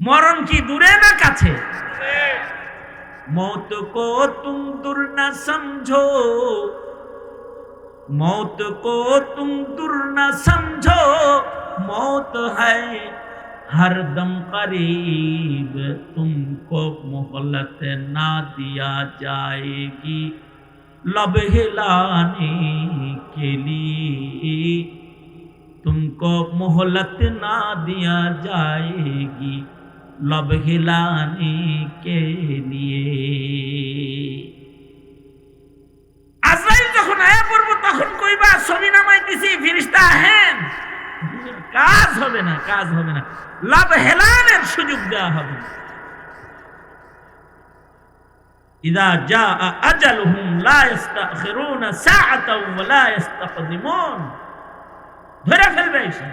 মরণ কি দূরে না কাছে? मौत को तुम दूर न समझो, मौत को तुम दूर न समझो, मौत है हर दम करीब, तुमको मोहलत ना दिया जाएगी लब हिलाने के लिए, तुमको मोहलत ना दिया जाएगी लब हिलाने के लिए। আজরাইল যখন আয়া পড়বো তখন কইবা ছবি নামাই দিছি ফেরেশতা আহেন, কাজ হবে না, কাজ হবে না, লাভ হেলানের সুযোগ দেওয়া হবে। ইদা জা আজালুহুম লা ইস্তাখিরুনা সাআতাও ওয়া লা ইস্তাকদিমুন, ধরে ফেলবে এসে।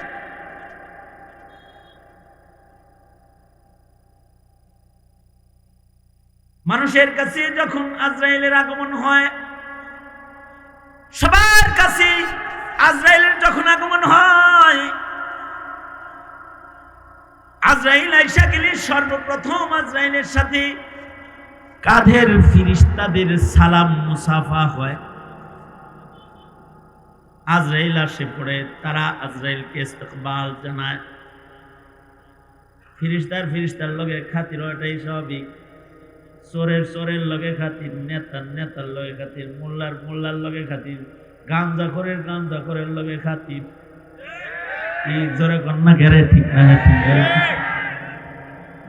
মানুষের কাছে যখন আজরাইলের আগমন হয়, সবার কাছে আজরাইলের যখন আগমন হয়, আজরাইল আইসা গেলে সর্বপ্রথম আজরাইলের সাথে কাঁধের ফিরিস্তাদের সালাম মুসাফা হয়। আজরাইল আসে পড়ে, তারা আজরাইলকে ইস্তেকবাল জানায়। ফিরিস্তার লগে খাতির, এটাই স্বাভাবিক। চোরের লগে খাতির, নেতার লগে খাতির, মোল্লার লগে খাতির, গাঞ্জাখোরের লগে খাতির। এই জোরে কন্যা ঘেরে ঠিক না, ঠিক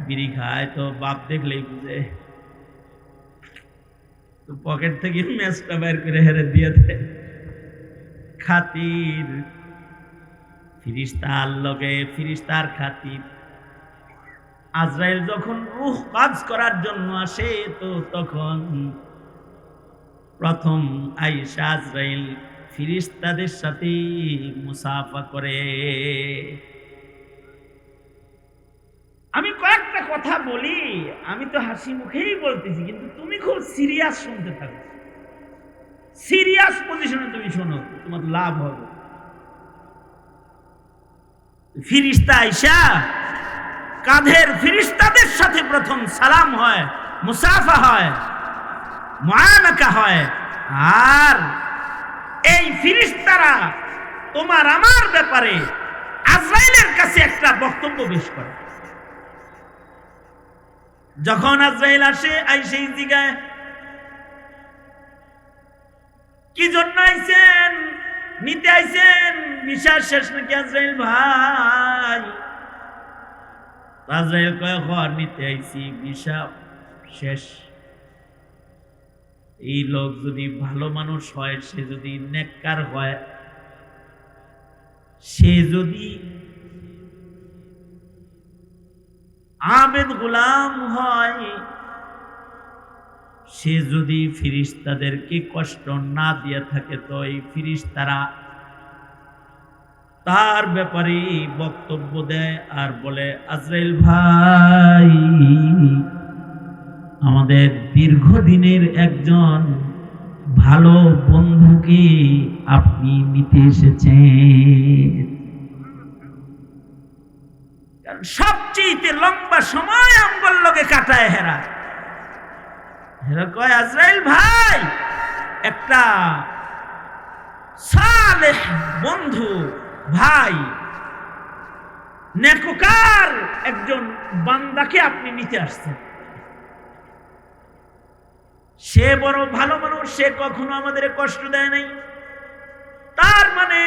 বিড়ি খায় তো বাপ দেখলেই বুঝে, তো পকেট থেকে ম্যাচটা বের করে হেরে দিয়ে দেয়। খাতির ফিরিস্তার লগে, ফিরিস্তার খাতির। আজরাইল যখন রূহ কাজ করার জন্য আসে, তো তখন প্রথম আয়েশা আজরাইল ফিরিস্তাদের সাথে মুসাফা করে। আমি কয়েকটা কথা বলি, আমি তো হাসি মুখেই বলতেছি, কিন্তু তুমি খুব সিরিয়াস শুনতে থাকো, সিরিয়াস পজিশনে তুমি শোনো, তোমার লাভ হবে। ফিরিস্তা আয়েশা কাঁধের ফিরিস্তাদের সাথে প্রথম সালাম হয়, মুসাফা হয়, মুআনাকা হয়। আর এই ফিরিস্তারা তোমার আমার ব্যাপারে আজরাইলের কাছে একটা বক্তব্য পেশ করে। যখন আজরাইল আসে, আইসে জিগায় কি জন্য আইছেন, নিতে আইছেন, বিশ্বাস শেষ নাকি আজরাইল ভাই? আজরাইল কয় ঘর নিতে আইছি, বিষা শেষ। এই লোক যদি ভালো মানুষ হয়, সে যদি নেককার হয়, সে যদি আবেদ গোলাম হয়, সে যদি ফিরিস্তাদেরকে কষ্ট না দিয়ে থাকে, তো এই ফিরিস্তারা তার ব্যাপারে বক্তব্য দেয় আর বলে, আজরাইল ভাই, আমাদের দীর্ঘদিনের একজন ভালো বন্ধুকে আপনি নিতে এসেছেন। সবচেয়ে লম্বা সময় আমগোর লগে কাটায় হেরা। হেরা কয়, আজরাইল ভাই, একটা সালেহ বন্ধু, ভাই, নেককার একজন বান্দাকে আপনি নিতে আসছেন। সে বড় ভালো মানুষ, সে কখনো আমাদের কষ্ট দেয় নাই। তার মানে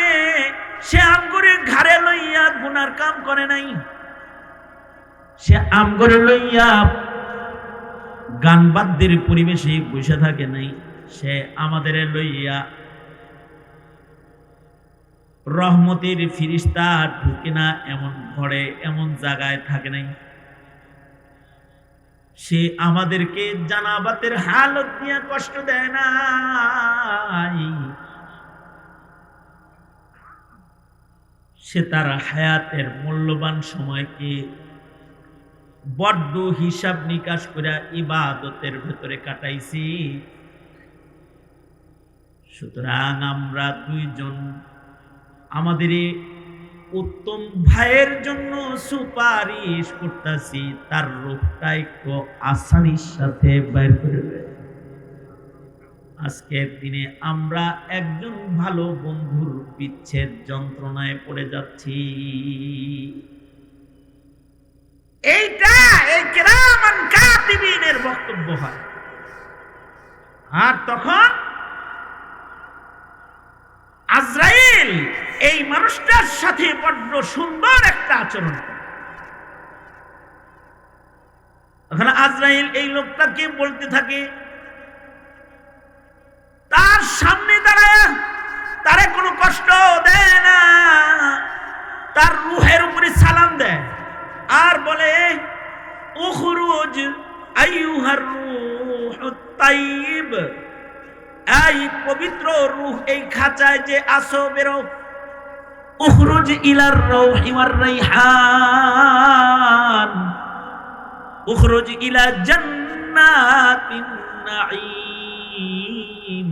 সে আমগরে ঘাড়ে লইয়া গুনার কাম করে নাই, সে আমগরে লইয়া গান বাদ্যের পরিবেশে বসে থাকে নাই, সে আমাদের লইয়া রহমতের ফিরিস্তা ঢুকে না এমন ঘরে, এমন জায়গায় থাকে নাই। সে আমাদেরকে জানাবাতের হালত নিয়ে কষ্ট দেয় নাই। সে তার হায়াতের মূল্যবান সময়কে বড্ড হিসাব নিকাশ করে ইবাদতের ভেতরে কাটাইছি। সুতরাং আমরা দুইজন আমাদের উত্তম ভাইয়ের জন্য সুপারিশ করতেছি, তার রূপটা একটু আসানির সাথে বের করে দেয়। আজকের দিনে আমরা একজন ভালো বন্ধুর বিচ্ছেদ যন্ত্রণায় পড়ে যাচ্ছি। এইটা এই কিরামান কাতিবিনের বক্তব্য হয়। আর তখন আজরাইল এই মানুষটার সাথে বড্ড সুন্দর একটা আচরণ করে। তখন আজরাইল এই লোকটাকে বলতে থাকে, তার সামনে দাঁড়ায় তারে কোনো কষ্ট দেয় না, তার রূহের উপরে সালাম দেয় আর বলে, উখরুজ আইয়ুহার রূহুত তাইয়্যিব, এই পবিত্র রূহ এই খাঁচায় যে আসো, বেরো। উখরুজ ইলার রাউহি ওয়ার রাইহান, উখরুজ ইলা জান্নাতিন নাঈম,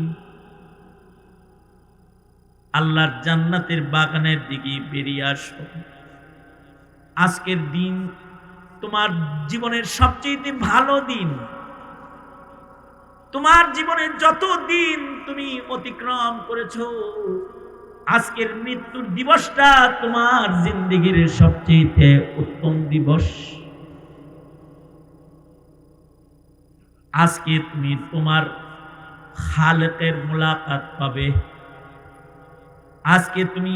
আল্লাহর জান্নাতের বাগানের দিকে বেরিয়ে আসো। আজকের দিন তোমার জীবনের সবচেয়ে ভালো দিন। তোমার জীবনে যত দিন তুমি অতিক্রম করেছো, আজকের মৃত্যুর দিবসটা তোমার জিন্দেগির সবচেয়ে উত্তম দিবস। আজকে তুমি তোমার খালেকের মুলাকাত পাবে। আজকে তুমি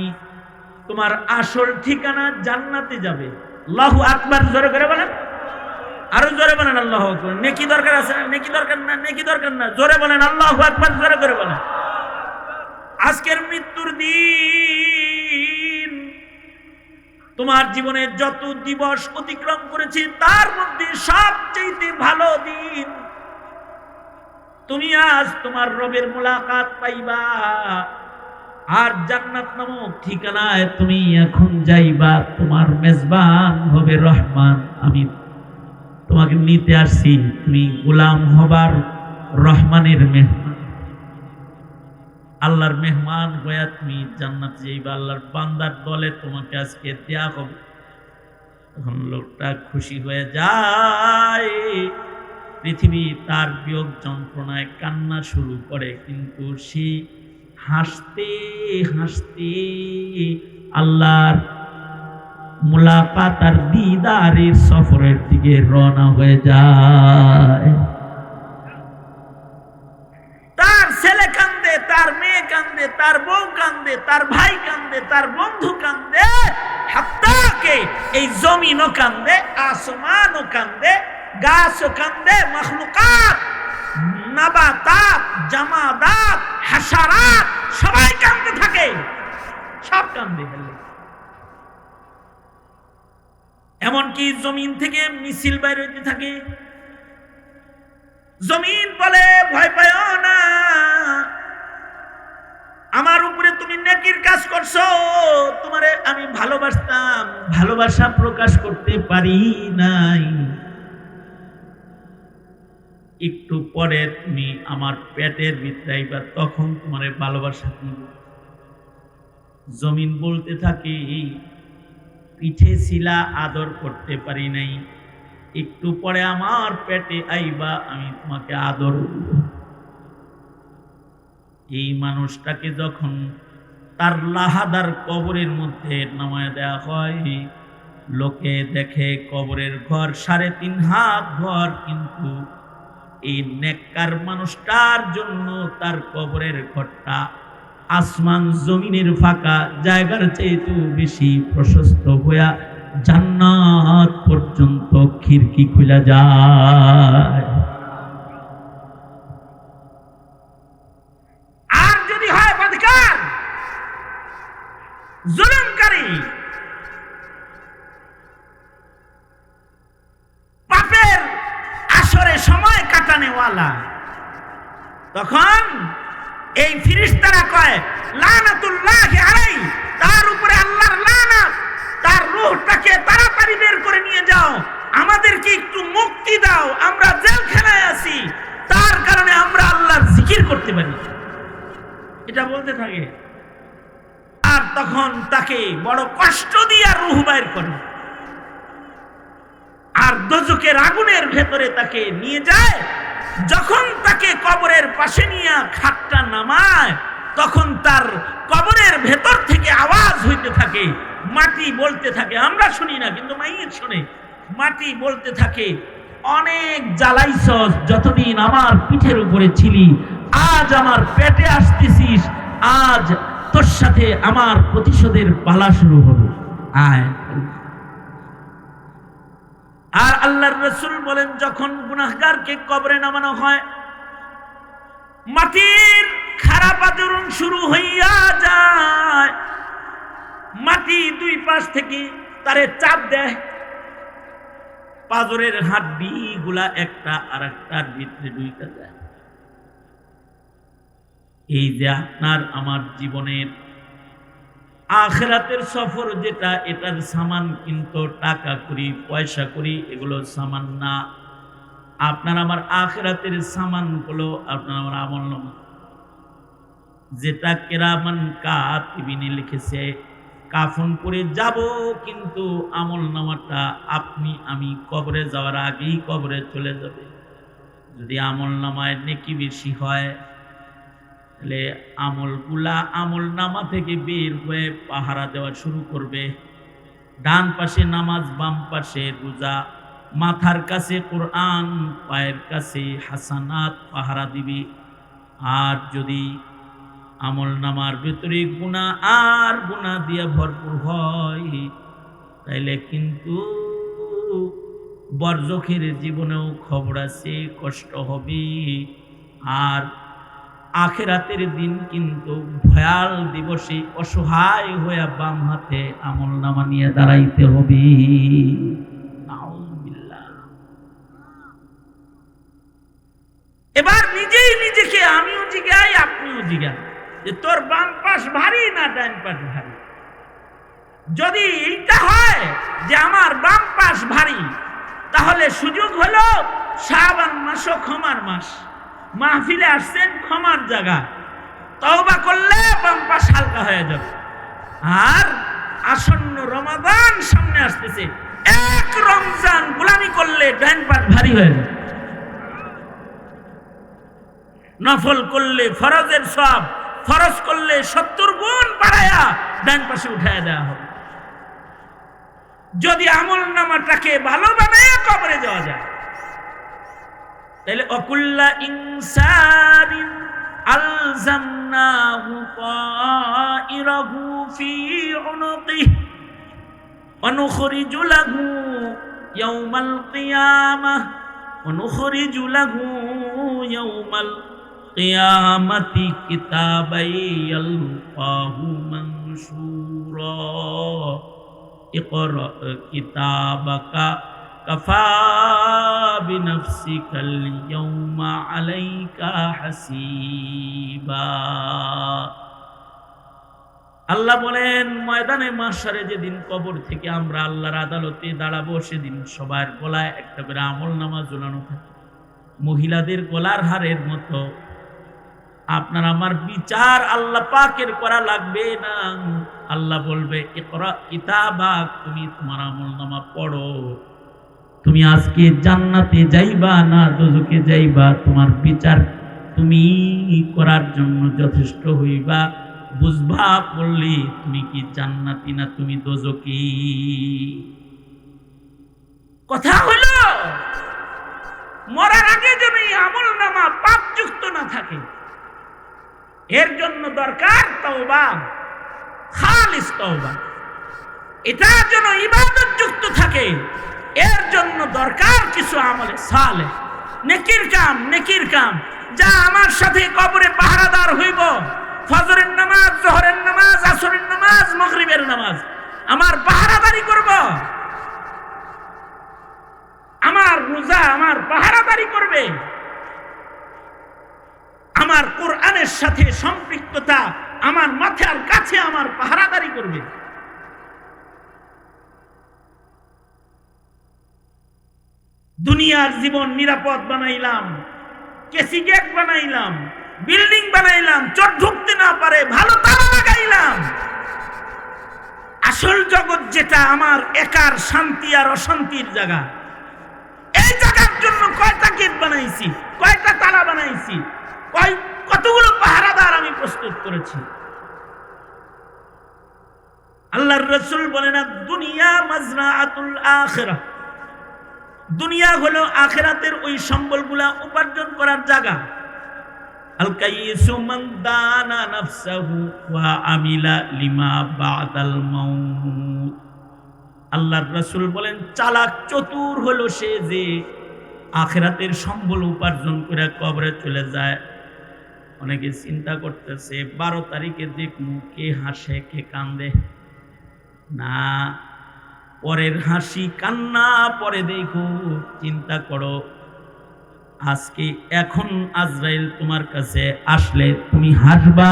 তোমার আসল ঠিকানা জান্নাতে যাবে। আল্লাহু আকবার, জোরে করে বলেন, আরো জোরে বলেন আল্লাহু আকবার। নেকি দরকার আছে না? নেকি দরকার না? নেকি দরকার না? জোরে বলেন আল্লাহু আকবার, জোরে করে বলেন। আজকের মৃত্যুর দিন তোমার জীবনে যত দিবস অতিক্রম করেছে তার মধ্যে সবচেয়ে ভালো দিন। তুমি আজ তোমার রবের মুলাকাত পাইবা, আর জান্নাত নামক ঠিকানায় তুমি এখন যাইবা। তোমার মেজবান হবে রহমান। আমি তোমাকে নিতে আসছি, তুমি গোলাম হবার রহমানের মেহমান, আল্লাহর মেহমান হইয়া তুমি জান্নাত যাইবা। আল্লাহর বান্দার দলে তোমাকে আজকে দেয়া হবে। তখন লোকটা খুশি হয়ে যায়। পৃথিবী তার বিয়োগ যন্ত্রণায় কান্না শুরু করে, কিন্তু সে হাসতে হাসতে আল্লাহর মুলাকাত আর দিদারের সফরের দিকে রওনা হয়ে যায়। তার ছেলে কান্দে, তার মেয়ে কান্দে, তার বউ কান্দে, তার ভাই কান্দে, তার বন্ধু কান্দে, হাত্তাকে এই জমিনও কান্দে, আসমানও কান্দে, গাছও কান্দে, মাখলুকাত, নাবাতাত, জামাদাত, হাশারাত সবাই কান্দে থাকে, সব কান্দে ফেলে। এমনকি জমিন থেকে মিছিল বাইর হইতে থাকে। জমিন বলে, ভয় পাও না, আমার উপরে তুমি নেকির কাজ করছো, তোমারে আমি ভালোবাসতাম, ভালোবাসা প্রকাশ করতে পারি নাই। একটু পরে তুমি আমার পেটের ভিতরে আইবা, তখন তোমারে ভালোবাসা দিব। জমিন বলতে থাকি, পিঠে ছিলা আদর করতে পারি নাই, একটু পরে আমার পেটে আইবা, আমি তোমাকে আদর করব। এই মানুষটাকে যখন তার লাহাদার কবরের মধ্যে নামায় দেয়া হয়, লোকে দেখে কবরের ঘর 3.5 হাত ঘর, কিন্তু এই নেককার মানুষটার জন্য তার কবরের ঘরটা আসমান জমিনের ফাঁকা জায়গার চেয়ে বেশি প্রশস্ত হইয়া জান্নাত পর্যন্ত খিড়কি খুলে যায়। আর যদি হয় বদকার, জুলুমকারী, পাপের আসরে সময় কাটানেওয়ালা, তখন এই ফিরিস্তারা কয়, লানাতুল্লাহি আলাইহি, তার উপরে আল্লাহর লানাত, তার রূহটাকে তাড়াতাড়ি বের করে নিয়ে যাও, আমাদেরকে একটু মুক্তি দাও, আমরা জেলখানায় আছি, তার কারণে আমরা আল্লাহর জিকির করতে পারি। এটা বলতে থাকে। আর তখন তাকে বড় কষ্ট দিয়ে রূহ বাইর করে, আর দোজখের আগুনের ভেতরে তাকে নিয়ে যায়। যখন তাকে কবরের পাশে নিয়ে খাটটা নামায়, তখন তার কবরের ভেতর থেকে আওয়াজ হইতে থাকে, মাটি বলতে থাকে, আমরা শুনি না কিন্তু মাইয়িত শুনে। মাটি বলতে থাকে, অনেক জ্বালাইছস, যতদিন আমার পিঠের উপরে ছিলি, আজ আমার পেটে আসতেছিস, আজ তোর সাথে আমার প্রতিশোধের পালা শুরু হবে, আয়। আর আল্লাহর রাসূল বলেন, যখন গুনাহগারকে কবরে নামানো হয়, মাটির খারাপ আচরণ শুরু হইয়া যায়। মাটি দুই পাশ থেকে তারে চাপ দেয়, পাজরের হাড্ডি গুলা একটা আর একটার ভিতরে ঢুকে যায়। এই যে আপনার আমার জীবনের আখিরাতের সফর যেটা, এটার সামান কিন্তু টাকা করি, পয়সা করি, এগুলো সামান না। আপনার আমার আখিরাতের সামান গুলো আপনার আমার আমলনামা, যেটা কিরামান কাতিবিনে লিখেছে। কাফন করে যাব, কিন্তু আমলনামাটা আপনি আমি কবরে যাওয়ার আগেই কবরে চলে যাবে। যদি আমলনামায় নেকি বেশি হয়, তাহলে আমলগুলা আমলনামা থেকে বের হয়ে পাহারা দেওয়া শুরু করবে। ডান পাশে নামাজ, বাম পাশে রোজা, মাথার কাছে কোরআন, পায়ের কাছে হাসানাত পাহারা দিবে। আর যদি আমলনামার ভিতরে গুনাহ আর গুনাহ দিয়ে ভরপুর হয়, তাইলে কিন্তু বরজখের জীবনেও খবর আছে, কষ্ট হবে। আর আখিরাতের দিন কিন্তু ভয়াল দিবসে অসহায় হয়ে বাম হাতে আমলনামা নিয়ে দাঁড়াইতে হবে। নাউযুবিল্লাহ। এবার নিজেই নিজেকে আমিও জিজ্ঞাই, আপনিও জিজ্ঞান, যে তোর বাম পাশ ভারী না ডান পাশ ভারী? যদি এইটা হয় যে আমার বাম পাশ ভারী, তাহলে সুযোগ হলো শাবান মাসও ক্ষমার মাস, মাহফিলে আসছেন ক্ষমার জায়গা, তওবা করলে বাম পাশ হালকা হয়ে যাবে। আর আসন্ন রমাদান সামনে আসতেছে, এক রমজান গোলামি করলে ডান পাশ ভারী হয়ে যাবে। নফল করলে ফরজের সওয়াব, ফরজ করলে 70 গুণ বাড়ায়া ডান পাশে উঠায় দেওয়া হবে। যদি আমলনামাটাকে ভালো বানায় কবরে যাওয়া যায়, তাহলে অকুল্লা ইনসানিন আলজামনাহু তাইরাহু ফি উনুকিহি ওয়া নুখরিজু লাহু ইয়াওমাল কিয়ামাহ ওয়া নুখরিজু লাহু ইয়াওমাল কিয়ামাতি কিতাবাই ইয়ালফাহু মানশুরা ইকরা কিতাবাকা কাফা বিনফসিকাল ইয়াওমা আলাইকা হাসিবা। আল্লাহ বলেন, ময়দানে মাহশারে যেদিন কবর থেকে আমরা আল্লাহর আদালতে দাঁড়াবো, সেদিন সবার গলায় একটা করে আমলনামা ঝুলানো থাকে, মহিলাদের গলার হারের মতো। আপনার আমার বিচার আল্লাহ পাকের করা লাগবে না। আল্লাহ বলবে, ইকরা কিতাবাক, তুমি তোমার আমলনামা পড়ো। তুমি আজকে জান্নাতে যাইবা না দোজখে যাইবা, তোমার বিচার তুমি করার জন্য যথেষ্ট হইবা। বুঝবা পড়লে তুমি কি জান্নাতি না তুমি দোজখী। কথা হলো, মরার আগে যেন এই আমলনামা পাপযুক্ত না থাকে, এর জন্য দরকার তওবা, খালিস তওবা। এটা যেন ইবাদত যুক্ত থাকে, এর জন্য দরকার কিছু আমলে সালেহ, নেকির কাম, নেকির কাম। যা আমার সাথে কবরে পাহারাদার হইব, ফজরের নামাজ, জোহরের নামাজ, আসরের নামাজ, মাগরিবের নামাজ আমার পাহারাদারি করব। আমার রোজা আমার পাহারাদারি করবে। আমার কোরআনের সাথে সম্পৃক্ততা আমার মাথার কাছে আমার পাহারাদারি করবে। দুনিয়ার জীবন নিরাপদ বানাইলাম, কেসি গেট বানাইলাম, বিল্ডিং বানাইলাম, চোর ঢুকতে না পারে ভালো তালা লাগাইলাম, আসল জগৎ যেটা আমার একার শান্তি আর অশান্তির জায়গা, এই জায়গার জন্য কয়টা গেট বানাইছি, কয়টা তালা বানাইছি, কতগুলো পাহারাদার আমি প্রস্তুত করেছি। আল্লাহর রাসূল বলেন, দুনিয়া মাজরাআতুল আখিরাহ, দুনিয়া হলো আখিরাতের ওই সম্বলগুলা উপার্জন করার জায়গা। আল কাইয়িসু মান দানা নাফসাহু ওয়া আমিলা লিমা বাদাল মাউত। আল্লাহর রাসূল বলেন, চালাক চতুর হলো সে যে আখিরাতের সম্বল উপার্জন করে কবরে চলে যায়। অনেকে চিন্তা করতেছে 12 তারিখে দেখুন কে হাসে কে কান্দে, না, পরের হাসি কান্না পরে দেখো। চিন্তা করো, আজকে এখন আজরাইল তোমার কাছে আসলে তুমি হাসবা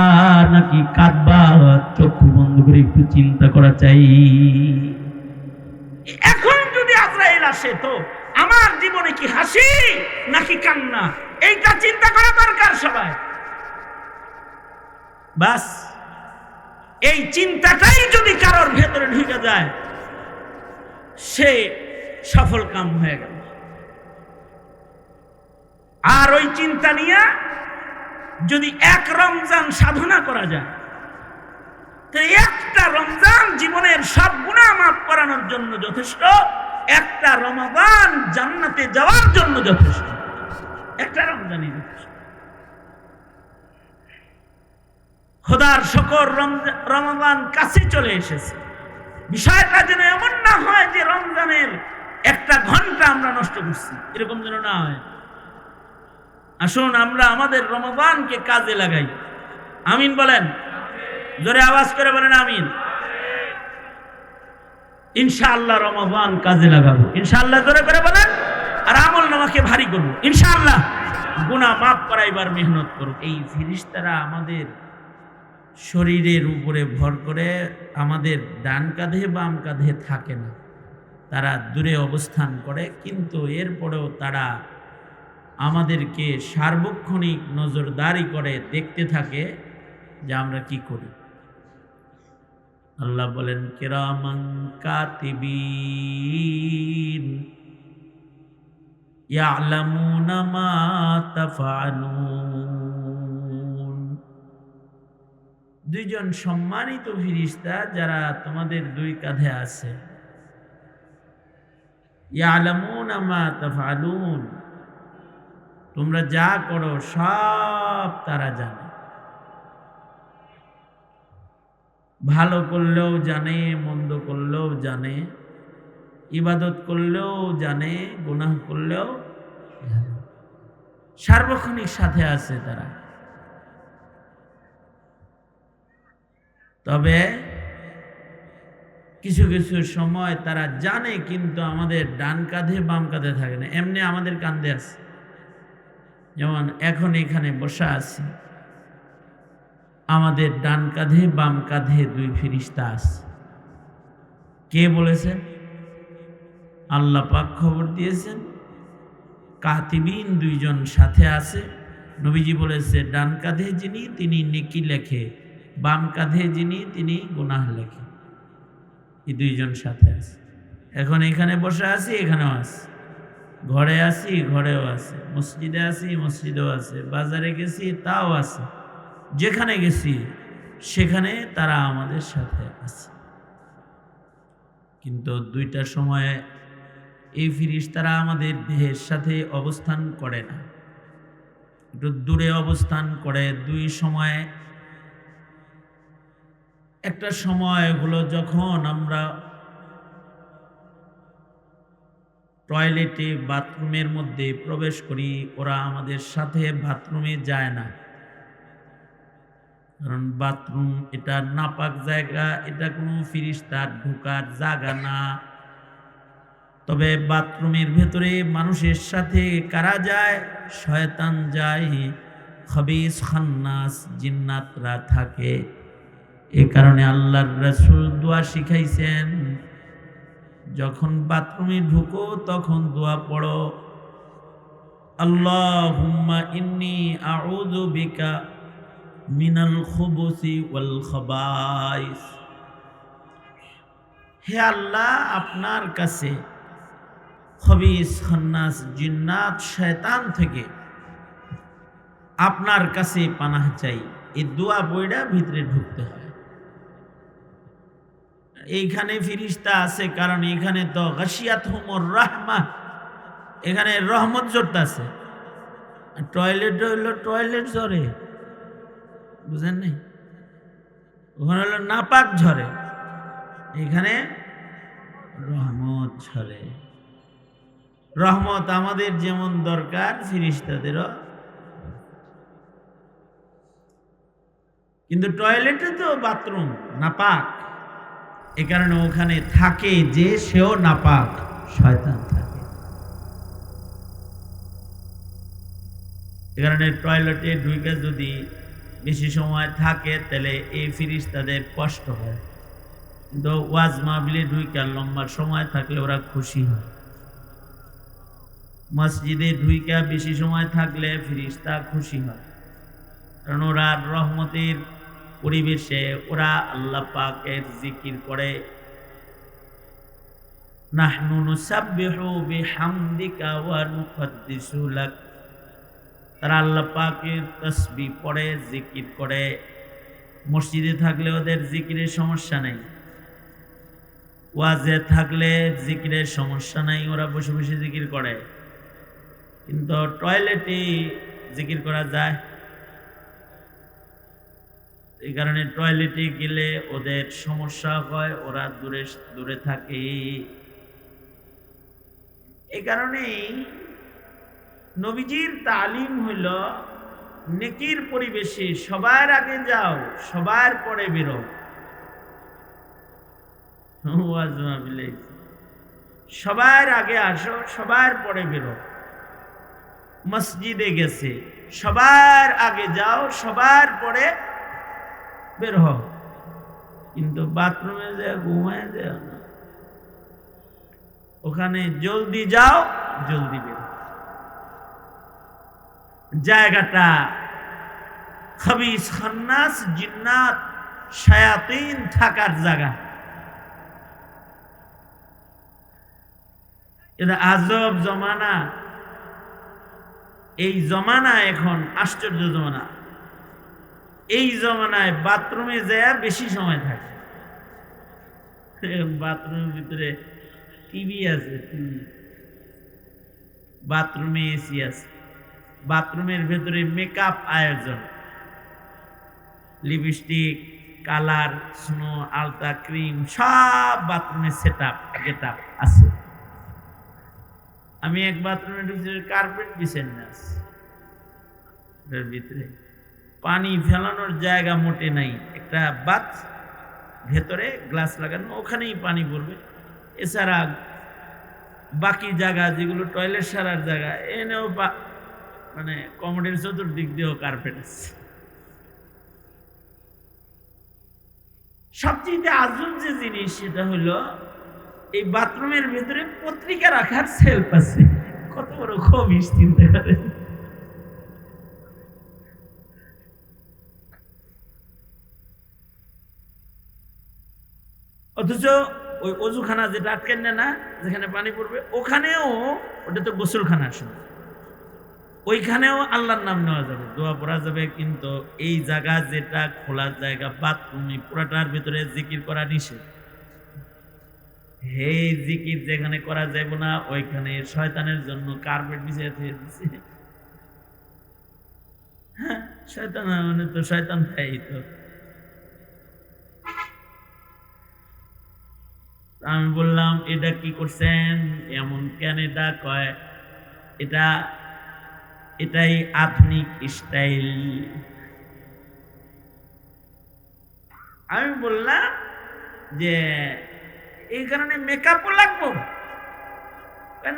নাকি কাঁদবা? চক্ষু বন্ধ করে একটু চিন্তা করা চাই। এখন যদি আজরাইল আসে তো আমার জীবনে কি হাসি নাকি কান্না, এইটা চিন্তা করা দরকার সবাই। বাস এই চিন্তাটাই যদি কারোর ভেতরে ঢুকে যায়, সে সফল কাম হয়ে গেল। আর ওই চিন্তা নিয়ে যদি এক রমজান সাধনা করা যায়, তো একটা রমজান জীবনের সব গুনাহ মাফ করানোর জন্য যথেষ্ট, একটা রমাদান জান্নাতে যাওয়ার জন্য যথেষ্ট। একটা রমজানই যথেষ্ট। খোদার শুকর, রমজান কাছে চলে এসেছে। বিষয়টা যেন এমন না হয় যে রমজানের একটা ঘন্টা আমরা নষ্ট করছি, এরকম যেন না হয়। আসুন আমরা আমাদের রমজানকে কাজে লাগাই। আমিন বলেন, জোরে আওয়াজ করে বলেন আমিন। ইনশাআল্লাহ রমজান কাজে লাগাবো, ইনশাআল্লাহ জোরে করে বলেন। আর আমল নামাকে ভারী করবো ইনশাআল্লাহ। গুনাহ মাফ করাইবার মেহনত করব। এই ফেরেশতারা আমাদের শরীরের উপরে ভর করে আমাদের ডান কাঁধে বাম কাঁধে থাকে না, তারা দূরে অবস্থান করে, কিন্তু এরপরেও তারা আমাদেরকে সার্বক্ষণিক নজরদারি করে দেখতে থাকে যে আমরা কি করি। আল্লাহ বলেন, কিরামান কাতিবিন ইয়ালামুনা মা তাফআলুন। দুইজন সম্মানিত ফেরেশতা যারা তোমাদের দুই কাঁধে আছে। ইয়ালামুনা মা তাফআলুন, তোমরা যা করো সব তারা জানে। ভালো করলেও জানে, মন্দ করলেও জানে, ইবাদত করলেও জানে, গুনাহ করলেও জানে। সার্বক্ষণিক সাথে আছে তারা। তবে কিছু কিছু সময় তারা জানে, কিন্তু আমাদের ডান কাঁধে বাম কাঁধে থাকে না, এমনি আমাদের কাঁধে আছে। যেমন এখন এখানে বসা আছি, আমাদের ডান কাঁধে বাম কাঁধে দুই ফেরেশতা আছে। কে বলেছেন? আল্লাহ পাক খবর দিয়েছেন। কাতিবিন দুইজন সাথে আছে। নবীজি বলেছে, ডান কাঁধে যিনি তিনি নেকি লেখে, বাম কাঁধে যিনি তিনি গুনাহ লেখে। এই দুইজন সাথে আছে। এখন এখানে বসে আছি, এখানেও আছে, ঘরে আছি, ঘরেও আছে, মসজিদে আছি, মসজিদেও আছে, বাজারে গেছি, তাও আছে, যেখানে গেছি সেখানে তারা আমাদের সাথে আছে। কিন্তু দুইটার সময় এই ফেরেশতারা আমাদের দেহের সাথে অবস্থান করে না, একটু দূরে অবস্থান করে। দুই সময়, একটা সময় হলো যখন আমরা টয়লেটে বাথরুমের মধ্যে প্রবেশ করি, ওরা আমাদের সাথে বাথরুমে যায় না, কারণ বাথরুম এটা নাপাক জায়গা, এটা কোনো ফেরেশতার ঢোকার জায়গা না। তবে বাথরুমের ভেতরে মানুষের সাথে কারা যায়? শয়তান যায়, খবিস খান্নাস জিন্নাতরা থাকে। এ কারণে আল্লাহর রাসূল দোয়া শিখাইছেন, যখন বাথরুমে ঢুকো তখন দোয়া পড়ো, আল্লাহুম্মা ইন্নী আউযু বিকা মিনাল খুবুসি ওয়াল খাবাইস। হে আল্লাহ, আপনার কাছে খবিস খন্নাস জিন্নাত শয়তান থেকে আপনার কাছে পানাহ চাই। এই দোয়া বইটা ভিতরে ঢুকতে হয়। এইখানে ফিরিস্তা আছে কারণ এখানে তো গাশিয়াতহুমুর রাহমা, এখানে রহমত জড়তে আছে। টয়লেট হইল টয়লেট ঝরে, বুঝেন নাই? ওখানে হলো নাপাক ঝরে, এখানে রহমত ঝরে। রহমত আমাদের যেমন দরকার ফিরিস্তাদেরও। কিন্তু টয়লেটে তো বাথরুম নাপাক, এ কারণে ওখানে থাকে যে সেও নাপাক, শয়তান থাকে। এ কারণে টয়লেটে ঢুকে যদি বেশি সময় থাকে তাহলে এই ফিরিস্তাদের কষ্ট হয়। কিন্তু ওয়াজ মাহফিলে ঢুকে লম্বা সময় থাকলে ওরা খুশি হয়। মসজিদে ঢুইকা বেশি সময় থাকলে ফিরিস্তা খুশি হয়, কারণ ওরা রহমতের পরিবেশে ওরা আল্লাহ পাকের জিকির করে। নাহনু নুসাব্বিহু বিহামদিকা ওয়া নুকদ্দিসু লাক, তারা আল্লাহ পাকের তাসবিহ পড়ে, জিকির করে। মসজিদে থাকলে ওদের জিকিরের সমস্যা নেই, ওয়াজে থাকলে জিকিরের সমস্যা নাই, ওরা বসে বসে জিকির করে। কিন্তু টয়লেটে জিকির করা যায়, এই কারণে টয়লেটে গেলে ওদের সমস্যা হয়, ওরা দূরে দূরে থাকে। এই কারণেই নবীজির তালিম হইল নেকির পরিবেশে সবার আগে যাও, সবার পরে বেরো। সবার আগে আসো, সবার পরে বেরো। মসজিদে গেছে, সবার আগে যাও, সবার পরে বের হও। কিন্তু বাথরুমে যে ঘুমায় যাও না, ওখানে জলদি যাও, জলদি বের হও। জায়গাটা খবিস খান্নাস জিন্নাত শায়াতিন থাকার জায়গা। এটা আজব জমানা। এই জমানা এখন আশ্চর্য জমানা। এই জমানায় বাথরুমে যায় বেশি সময় থাকে। বাথরুমের ভিতরে টিভি আছে, বাথরুমে এসি আছে, বাথরুমের ভেতরে মেকআপ আয়োজন, লিপস্টিক, কালার, স্নো, আলতা, ক্রিম, সব বাথরুমে সেটআপ গেটআপ আছে। আমি এক বাথরুমে ঢুকছি, কার্পেট বিছানো না, ভিতরে পানি ফেলানোর জায়গা মোটে নাই। একটা বাথ ভেতরে গ্লাস লাগানো, ওখানেই পানি পড়বে। এছাড়া বাকি জায়গা যেগুলো টয়লেট সারার জায়গা, এনেও মানে কমোডের চতুর্দিক দিয়েও কার্পেট আছে। সবচেয়ে আজব যে জিনিস সেটা হলো এই বাথরুমের ভেতরে পত্রিকা রাখার সেলফ আছে। কত বড় খবিস চিন্তা করেন। অথচ ওই অজুখানা যেটা আটকেন না, যেখানে পানি পড়বে, ওখানেও, ওটা তো গোসলখানার সময়, ওইখানেও আল্লাহর নাম নেওয়া যাবে, দোয়া পড়া যাবে। কিন্তু এই জায়গা যেটা খোলা জায়গা বাথরুম, পুরাটার ভিতরে জিকির করা নিষেধ। হে জিকির যেখানে করা যাবে না, ওইখানে শয়তানের জন্য কার্পেট বিছিয়ে দিয়েছে। হ্যাঁ, শয়তান মানে তো শয়তান তাই তো। আমি বললাম, এটা কি করছেন এমন কেন? এটা কয় এটাই আধুনিক স্টাইল। আমি বললাম যে এই কারণে মেকআপও লাগবো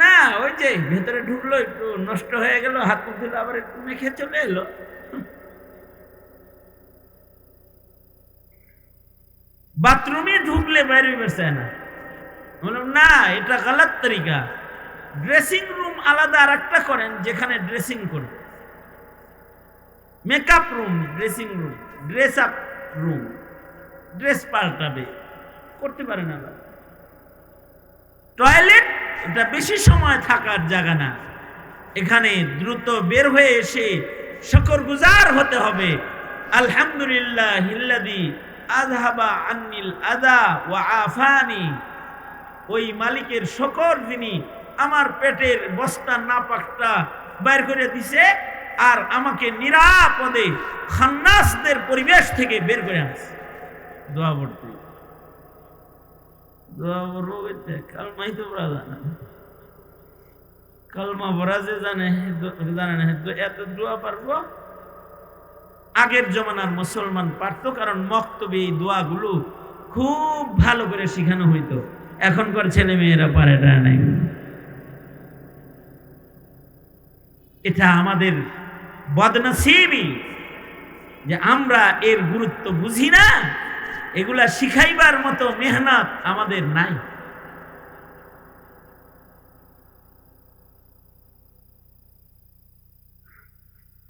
না? ওই যে ভেতরে ঢুকলো, একটু নষ্ট হয়ে গেল, হাত মুখ দিল, আবার একটু মেখে চলে এলো। বাথরুমে ঢুকলে বাইরে বেরোয় না। বললাম না, এটা গলত তরিকা। ড্রেসিং রুম আলাদা আর একটা করেন, যেখানে ড্রেসিং করবে। Makeup room, dressing room, dress up room, dress পাল্টাবে, করতে পারে না। টয়লেট এটা বেশি সময় থাকার জায়গা না। এখানে দ্রুত বের হয়ে এসে শুকরগুজার হতে হবে। আলহামদুলিল্লাহিল্লাযী আযহাবা আন্নিল আযা ওয়া আফানি। ওই মালিকের শুকর যিনি আমার পেটের বস্তা নাপাকটা বের করে দিছে আর আমাকে নিরাপদে খান্নাসদের পরিবেশ থেকে বের করে আনছে। দোয়া পড়তে, দোয়া পড়বো কালমাই তো পড়া জানে, কালমা পড়া যে জানে জানে না এত দোয়া পারবো। আগের জমানার মুসলমান পারতো, কারণ মক্তবে এই দোয়াগুলো খুব ভালো করে শিখানো হইতো। এখনকার ছেলে মেয়েরা পারে নাই। এটা আমাদের বদনসিবি যে আমরা এর গুরুত্ব বুঝি না। এগুলা শিখাইবার মতো মেহনত আমাদের নাই।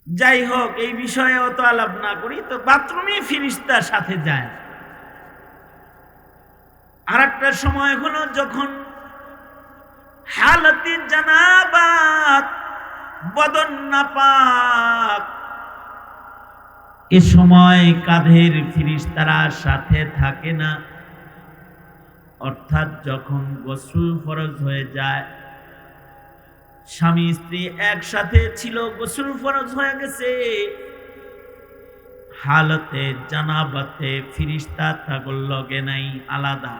যাই হোক, এই বিষয়ে অত আলাপ না করি। তো বাথরুমে ফিরিস্তার সাথে যায়। আর একটা সময় হলো যখন হালতে জানাবাত, বদন নাপাক, এ সময় কাঁধের ফিরিস্তারা সাথে থাকে না। অর্থাৎ যখন গোসল ফরজ হয়ে যায়, স্বামী স্ত্রী একসাথে ছিল, গোসল ফরজ হয়ে গেছে, হালতে জানাবাতে ফিরিস্তা তাগল লগে নাই, আলাদা।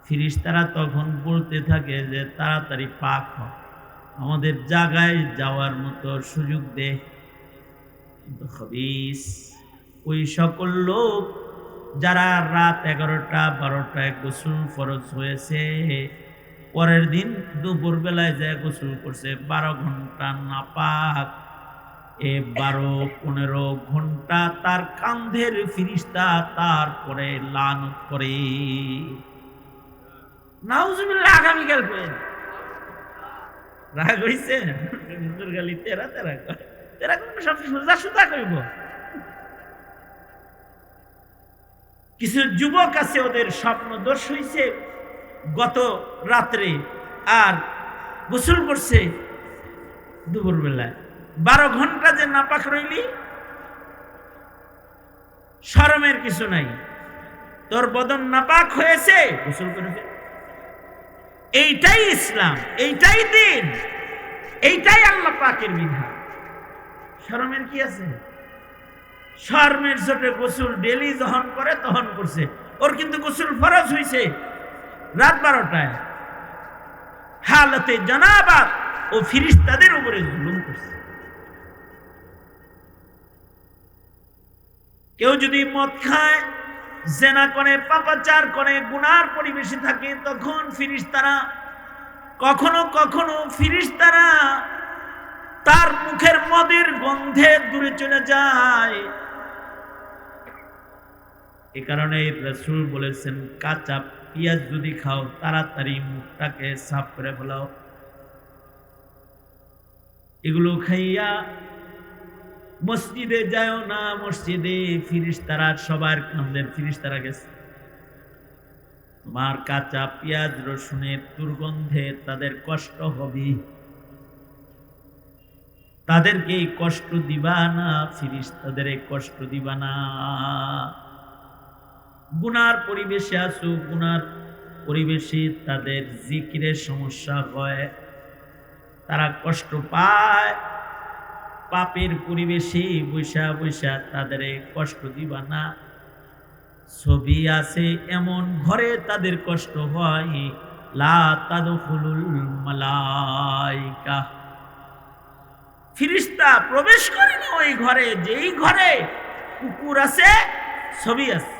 ফিরিস্তারা তখন বলতে থাকে যে তাড়াতাড়ি পাক হ, আমাদের জায়গায় যাওয়ার মতো সুযোগ দে। খবিস ওই সকল লোক যারা রাত 11টা 12টায় গোসল ফরজ হয়েছে, পরের দিন দুপুর বেলায় যায় গোসল করছে, 12 ঘন্টা নাপাক, এ 12-15 ঘন্টা তার কাঁধের ফিরিস্তা তারপরে লানত করে। নাউজুবিল্লাহ। আগামীকাল রাগ হইছে, গালি তেরা তেরা করে, তেরা কোন সব সোজা সুজা কইব। কিছু যুবক আছে, ওদের স্বপ্ন দোষ হইছে গত রাত্রে, আর গোসল করছে দুপুর বেলায়। 12 ঘন্টা যে নাপাক রইলি, শরমের কিছু নাই। তোর বদন নাপাক হয়েছে, গোসল করেছে। এইটাই ইসলাম, এইটাই দিন, এইটাই আল্লাহ পাকের বিধান। শরমের কি আছে? শরমের চোটে গোসল ডেলি যখন করে তখন করছে, ওর কিন্তু গোসল ফরজ হয়েছে রাত 12টায়, হালতে জানাবাত ও ফিরিস্তাদের উপরে জুলুম করছে। কেউ যদি মদ খায়, জেনা করে, পাপাচার করে, গুনার পরিবেশে থাকে, তখন ফিরিস্তারা কখনো কখনো ফিরিস্তারা তার মুখের মদের গন্ধে দূরে চলে যায়। এ কারণে রাসূল বলেছেন, কাঁচা পেঁয়াজ যদি খাও তাড়াতাড়ি মুখটাকে সাফ করে ফেলাও। এগুলো খাইয়া মসজিদে যাও না। মসজিদে ফিরিস্তারা সবার কাঁধের ফিরিস্তারা গেছে। তোমার কাঁচা পেঁয়াজ রসুনের দুর্গন্ধে তাদের কষ্ট হবে, তাদেরকে কষ্ট দিবা না, ফিরিস্তাদের কষ্ট দিবা না। গুনার পরিবেশে আসো, গুনার পরিবেশে তাদের জিকিরের সমস্যা হয়, তারা কষ্ট পায়। পাপের পরিবেশে বৈশা বৈশা তাদের কষ্ট দিবা না। ছবি আছে এমন ঘরে তাদের কষ্ট হয়, লা তাদখুলুল মালাইকা, ফিরিস্তা প্রবেশ করে না ওই ঘরে, যেই ঘরে কুকুর আছে, ছবি আছে,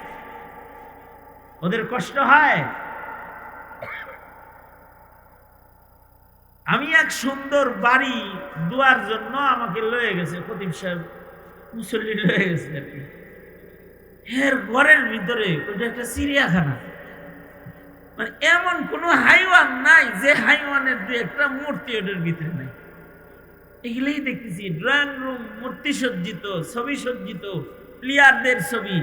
ওদের কষ্ট হয়। আমি এক সুন্দর বাড়ি দুয়ার জন্য আমাকে লয়ে গেছে খতিব সাহেব, মুসল্লি লয়ে গেছে আর কি। এর ঘরের ভিতরে ওটা একটা চিড়িয়াখানা, মানে এমন কোন হাইওয়ান নাই যে হাইওয়ানের দু একটা মূর্তি ওটার ভিতরে নাই। এগুলোই দেখতেছি, ড্রয়িং রুম মূর্তি সজ্জিত, ছবি সজ্জিত, প্লেয়ারদের ছবি,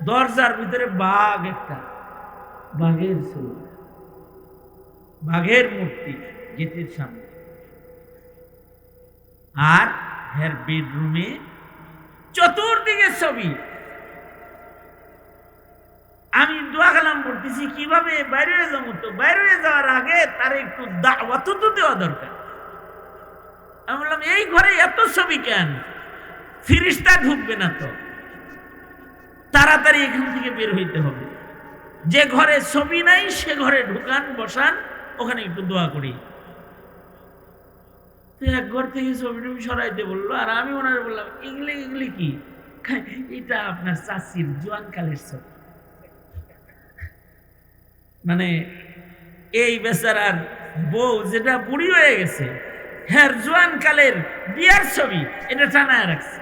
দরজার ভিতরে বাঘ, একটা বাঘের ছবি। বাঘের মূর্তি গেটের সামনে। আর হের বেডরুমে চতুর্দিকে ছবি। আমি দোয়া কালাম করতেছি কিভাবে বাইরে যাবো, তো বাইরে যাওয়ার আগে তার একটু দাওয়াত তো দেওয়া দরকার। আমি বললাম এই ঘরে এত ছবি কেন, ফিরিস্তা ঢুকবে না তো, তাড়াতাড়ি এখান থেকে বের হইতে হবে। যে ঘরে ছবি নাই সে ঘরে ঢুকান, বসান, ওখানে একটু দোয়া করি। এক ঘর থেকে ছবি টবি সরাইতে বললো, আর আমি ওনারে বললাম এগুলি কি? এটা আপনার চাচির জোয়ানকালের ছবি। মানে এই বেচারার বউ যেটা বুড়ি হয়ে গেছে, হ্যাঁ জোয়ানকালের বিয়ার ছবি এটা টানায় রাখছে।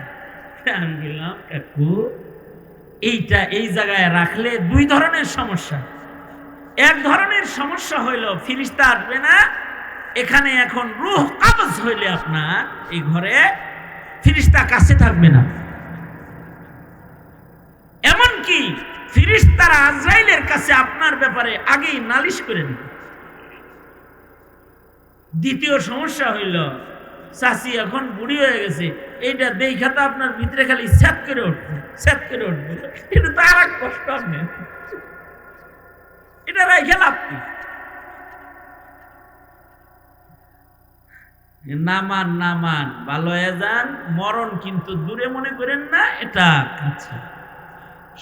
আমি বললাম কাকু এইটা এই জায়গায় রাখলে দুই ধরনের সমস্যা। এক ধরনের সমস্যা হইল ফিরিস্তা আসবে না এখানে, এখন রূহ কবজ হইলে আপনার এই ঘরে ফিরিস্তা কাছে থাকবে না, এমনকি ফিরিস্তারা আজরাইলের কাছে আপনার ব্যাপারে আগেই নালিশ করে দিবে। দ্বিতীয় সমস্যা হইল চাচি এখন বুড়ি হয়ে গেছে, এইটা দেখা তো আপনার ভিতরে খালি স্যাত করে উঠবে, স্যাত করে উঠবে। এটা তো আর এক কষ্ট, আপনি এটা রাইখে লাভ কি? নামান নামান ভালো হয়ে যান, মরণ কিন্তু দূরে মনে করেন না, এটা কাছে।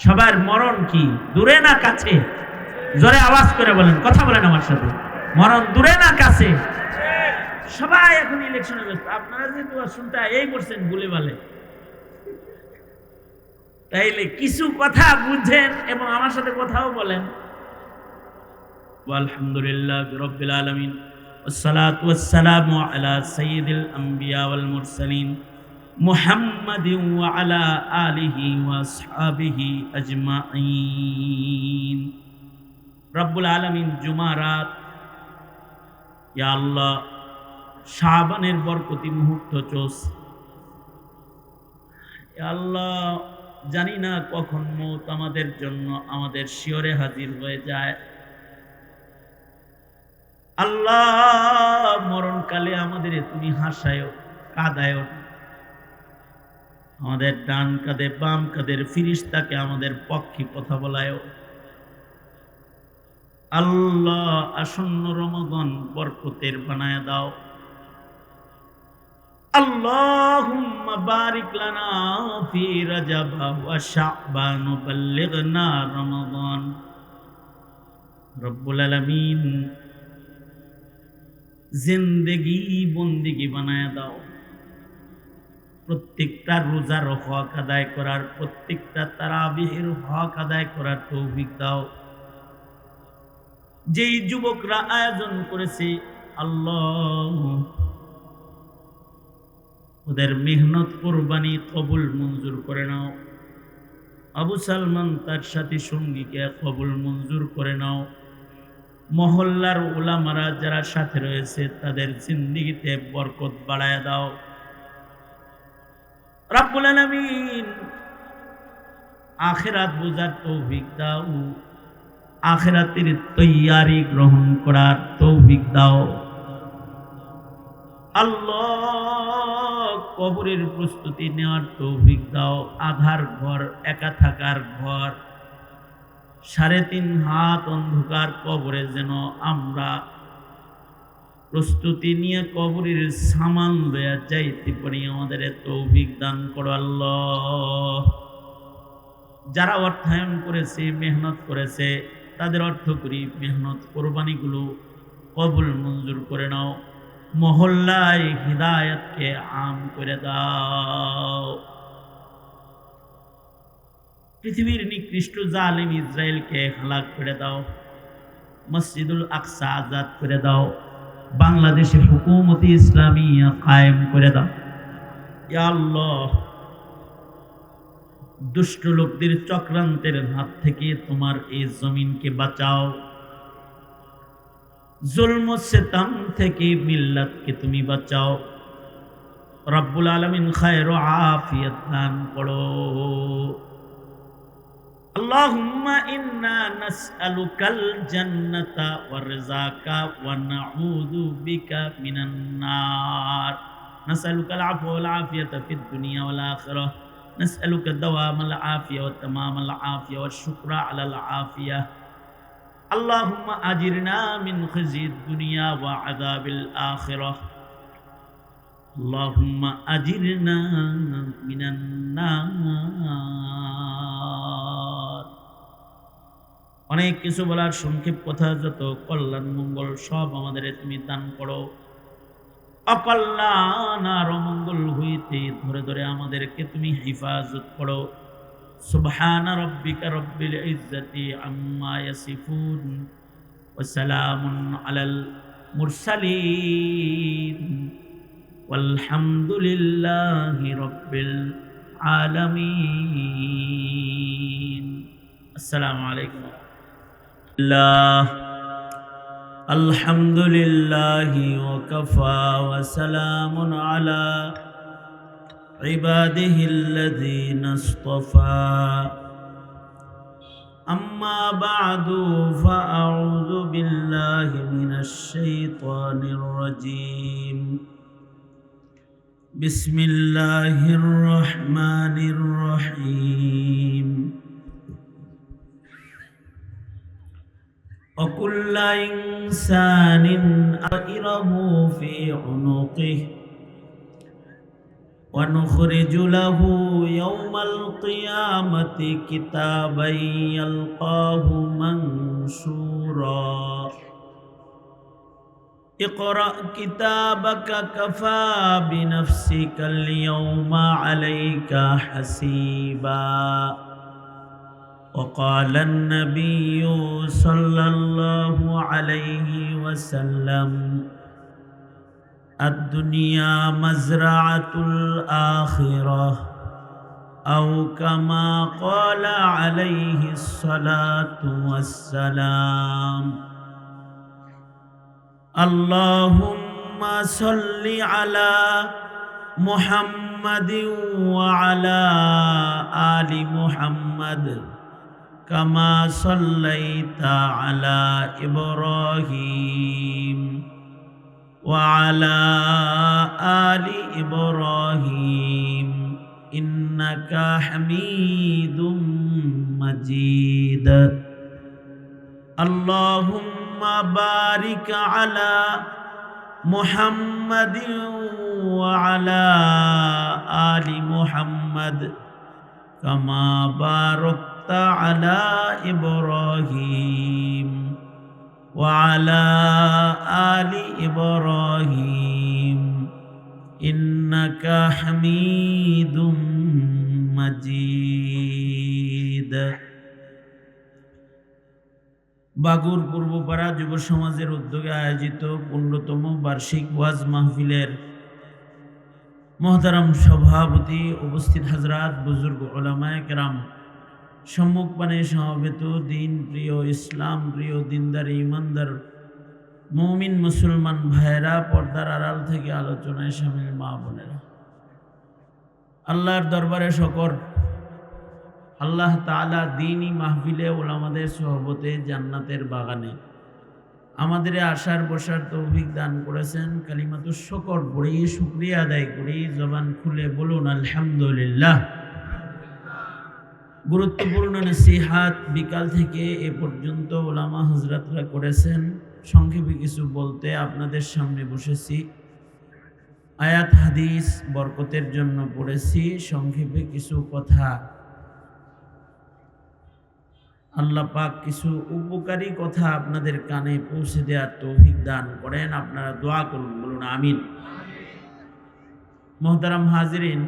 সবার মরণ কি দূরে না কাছে? জোরে আওয়াজ করে বলেন, কথা বলেন আমার সাথে, মরণ দূরে না কাছে? সবাই এখন ইলেকশনে ব্যস্ত। আপনারা যে দোয়া শুনতে এই করছেন ভুলে বলে, তাইলে কিছু কথা বুঝেন এবং আমার সাথে কথাও বলেন। আলহামদুলিল্লাহ রাব্বিল আলামিন, والصلاة والسلام على سيد الأنبياء والمرسلين محمد وعلى آله وأصحابه أجمعين। رب العالمين জুমারাত, ইয়া আল্লাহ শাবানের বরকতি মুহূর্ত চলছে। ইয়া আল্লাহ জানি না কখন মওত আমাদের জন্য আমাদের শিয়রে হাজির হয়ে যায়। আল্লাহ মরণকালে আমাদের তুমি হাসায়ও কাঁদায়ও, আমাদের ডান কাঁধে বাম কাঁধের ফিরিস্তাকে আমাদের পক্ষে কথা বলায়ও। আল্লাহ আসন্ন রমাদান বরকতের বানায় দাও। আল্লাহুম্মা বারিক লানা ফি রাজাব ওয়া শাবান বাল্লিগনা রমাদান। রব্বুল আলামিন জিন্দেগি বন্দেগি বানায় দাও। প্রত্যেকটা রোজার হক আদায় করার, প্রত্যেকটা তারাবিহের হক আদায় করার তৌফিক দাও। যেই যুবকরা আয়োজন করেছে আল্লাহ ওদের মেহনত কোরবানি কবুল মঞ্জুর করে নাও। আবু সালমান তার সাথী সঙ্গীকে কবুল মঞ্জুর করে নাও। মহল্লার উলামারা যারা সাথে রয়েছে তাদের জিন্দেগিতে বরকত বাড়ায় দাও। রব্বুল আলামিন আখিরাত বুঝার তৌফিক দাও, আখিরাতের তৈয়ারি গ্রহণ করার তৌফিক দাও। আল্লাহ কবরের প্রস্তুতি নেওয়ার তৌফিক দাও। আধার ঘর, একা থাকার ঘর, 3.5 হাত অন্ধকার কবরে যেন আমরা প্রস্তুতি নিয়ে কবরের সামান লইয়া যাইতে পারি, আমাদের তৌফিক দান করো আল্লাহ। যারা অর্থায়ন করেছে, মেহনত করেছে, তাদের অর্থ করি মেহনত কোরবানিগুলো কবুল মঞ্জুর করে নাও। মহল্লায় হিদায়াতকে আম করে দাও। পৃথিবীর নিকৃষ্ট জালিম ইসরায়েলকে হালাক করে দাও। মসজিদুল আকসা আজাদ করে দাও। বাংলাদেশে হুকুমতি ইসলামিয়া কায়েম করে দাও। ইয়া আল্লাহ দুষ্ট লোকদের চক্রান্তের হাত থেকে তোমার এই জমিনকে বাঁচাও। জুলম সিতম থেকে মিল্লাতকে তুমি বাঁচাও। রব্বুল আলামিন খায়র ও আফিয়ত দান করো। আল্লাহুম্মা ইন্না নাসআলুকাল জান্নাতা ওয়া রিযাকা ওয়া নাউযু বিকা মিনান নার। নাসআলুকাল আফওয়া ওয়াল আফিয়াতা ফিদ দুনিয়া ওয়াল আখিরাহ। নাসআলুকা দাওয়ামাল আফিয়া ওয়া তামামাল আফিয়া ওয়াশ শুকরা আলাল আফিয়া। আল্লাহুম্মা আজিরনা মিন খিজিদ দুনিয়া ওয়া আযাবিল আখিরাহ। আল্লাহুম্মা আজিরনা মিনান নার। অনেক কিছু বলার সংক্ষেপ কথা, যত কল্যাণ মঙ্গল সব আমাদের তুমি দান করো। অকল্যাণ আর অমঙ্গল হইতে ধরে ধরে আমাদেরকে তুমি হেফাজত করো। সুবহানা রাব্বিকা রাব্বিল ইজ্জাতি আম্মা ইয়াসিফুন ওয়া সালামুন আলাল মুরসালিন ওয়ালহামদুলিল্লাহি রাব্বিল আলামিন। আসসালামু আলাইকুম। আলহামদুলিল্লাহি ওয়া কাফা ওয়া সালামুন আলা ইবাদিহিল্লাযীনা ইসতাফা। আম্মা বা'দু ফাআউযু বিল্লাহি মিনাশ শাইতানির রাজীম। বিসমিল্লাহির রহমানির রহিম। وكل إنسان ألزمه في عنقه ونخرج له يوم القيامة كتابا يلقاه منشورا اقرأ كتابك كفى بنفسك اليوم عليك حسيبا. وقال النبي صلى الله عليه وسلم الدنيا مزرعة الآخرة، أو كما قال عليه الصلاة والسلام. اللهم صل على محمد وعلى آل محمد كما صليت على إبراهيم وعلى آل إبراهيم إنك حميد مجيد. اللهم بارك على محمد وعلى آل محمد كما باركت على إبراهيم وعلى آل إبراهيم إنك حميد مجيد. বাগুর পূর্বপাড়া যুব সমাজের উদ্যোগে আয়োজিত 15তম বার্ষিক ওয়াজ মাহফিলের মোহতারাম সভাপতি, উপস্থিত হাজরাত, বুজুর্গ উলামায়ে কেরাম, সম্মুখপানে সমবেত দিন প্রিয়, ইসলাম প্রিয়, দিনদার, ইমানদার মুমিন মুসলমান ভাইয়েরা, পর্দার আড়াল থেকে আলোচনায় শামিল মা বোনেরা, আল্লাহর দরবারে শকর। আল্লাহ তাআলা দ্বীনি মাহফিলে ওলামাদের সোহবতে জান্নাতের বাগানে আমাদের আসার বসার তৌফিক দান করেছেন। কালিমাতুশ শুকর পড়ি, শুকরিয়া আদায় করি, জবান খুলে বলুন আলহামদুলিল্লাহ। গুরুত্বপূর্ণ নসিহাত বিকাল থেকে এ পর্যন্ত ওলামা হযরতরা করেছেন। সংক্ষেপে কিছু বলতে আপনাদের সামনে বসেছি। আয়াত হাদিস বরকতের জন্য পড়েছি। সংক্ষেপে কিছু কথা, আল্লাহ পাক কিছু উপকারী কথা আপনাদের কানে পৌঁছে দেওয়ার তৌফিক দান করেন। আপনারা দোয়া করুন, বলুন আমিন। মুহতারাম হাজিরিন,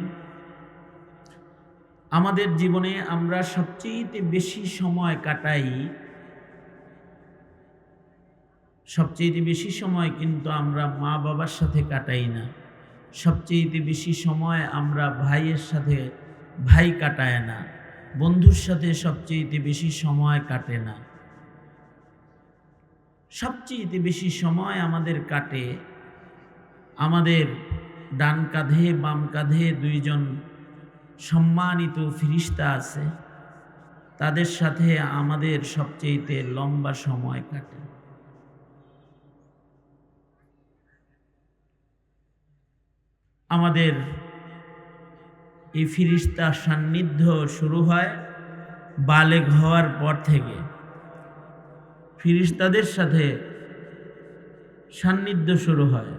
আমাদের জীবনে আমরা সবচেয়ে বেশি সময় কাটাই, সবচেয়ে বেশি সময় কিন্তু আমরা মা বাবার সাথে কাটাই না। সবচেয়ে বেশি সময় আমরা ভাইয়ের সাথে ভাই কাটায় না, বন্ধুর সাথে সবচেয়ে বেশি সময় কাটে না। সবচেয়ে বেশি সময় আমাদের কাটে আমাদের ডান কাঁধে বাম কাঁধে দুইজন সম্মানিত ফিরিস্তা আছে, তাদের সাথে আমাদের সবচেয়ে লম্বা সময় কাটে। আমাদের এই ফিরিস্তার সান্নিধ্য শুরু হয় বালেগ হওয়ার পর থেকে। ফিরিস্তাদের সাথে সান্নিধ্য শুরু হয়,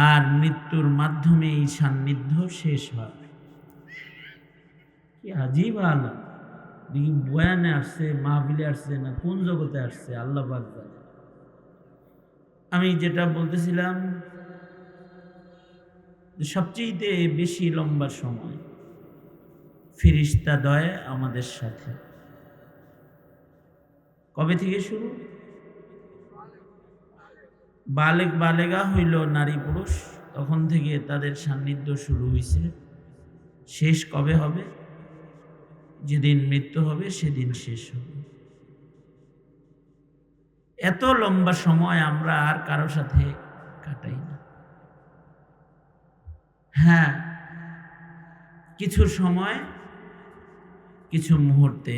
আর মৃত্যুর মাধ্যমে এই সান্নিধ্য শেষ হয়। কি আজীব আলাদা, দেখি বয়ানে আসছে, মাহফিলে আসছে, না কোন জগতে আসছে আল্লাহ পাক জানে। আমি যেটা বলতেছিলাম, সবচেয়ে বেশি লম্বা সময় ফিরিস্তাদ্বয় আমাদের সাথে। কবে থেকে শুরু? বালেগা হইল নারী পুরুষ, তখন থেকে তাদের সান্নিধ্য শুরু হয়েছে। শেষ কবে হবে? যেদিন মৃত্যু হবে সেদিন শেষ হবে। এত লম্বা সময় আমরা আর কারো সাথে কাটাই না। হ্যাঁ, কিছু সময়, কিছু মুহূর্তে